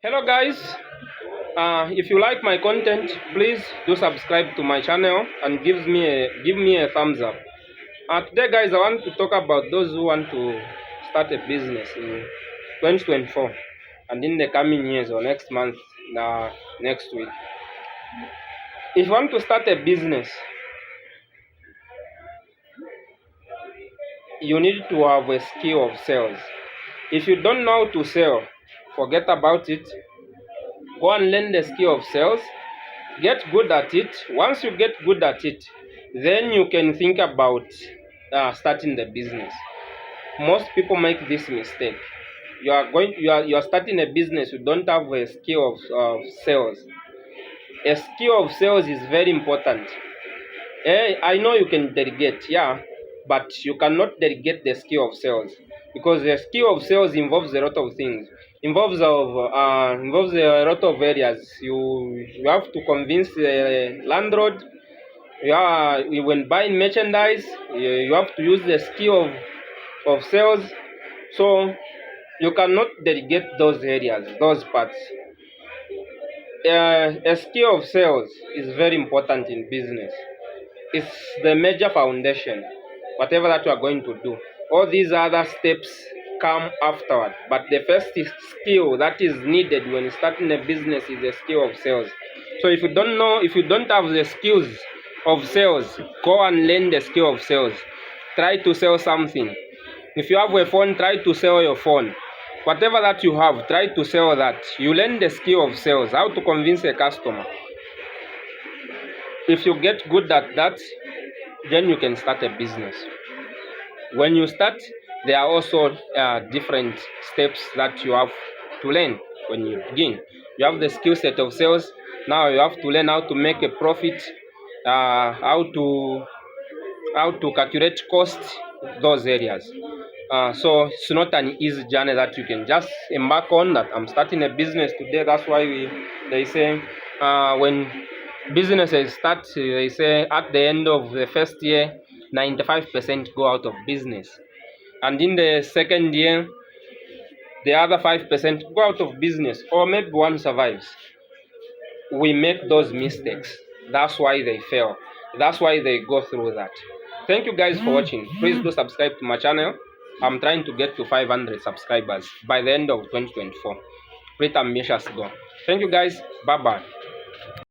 Hello guys, if you like my content, please do subscribe to my channel and give me a thumbs up. Today guys, I want to talk about those who want to start a business in 2024 and in the coming years or next month, next week. If you want to start a business, you need to have a skill of sales. If you don't know how to sell, forget about it. Go and learn the skill of sales. Get good at it. Once you get good at it, then you can think about starting the business. Most people make this mistake. You are starting a business. You don't have a skill of sales. A skill of sales is very important. I know you can delegate, yeah, but you cannot delegate the skill of sales, because the skill of sales involves a lot of things. Involves a lot of areas. You have to convince the landlord. When buying merchandise, you have to use the skill of sales. So you cannot delegate those areas, those parts. A skill of sales is very important in business. It's the major foundation, whatever that you are going to do. All these other steps come afterward, but the first skill that is needed when starting a business is the skill of sales. So if you don't have the skills of sales, go and learn the skill of sales. Try to sell something. If you have a phone, try to sell your phone. Whatever that you have, try to sell that. You learn the skill of sales, how to convince a customer. If you get good at that, then you can start a business. When you start, there are also different steps that you have to learn when you begin. You have the skill set of sales. Now you have to learn how to make a profit, how to calculate costs, those areas. So it's not an easy journey that you can just embark on. That I'm starting a business today. That's why they say when businesses start, they say at the end of the first year, 95% go out of business, and in the second year, the other 5% go out of business, or maybe one survives. We make those mistakes. That's why they fail. That's why they go through that. Thank you guys for watching. Please do subscribe to my channel. I'm trying to get to 500 subscribers by the end of 2024. Pretty ambitious goal. Thank you guys. Bye bye.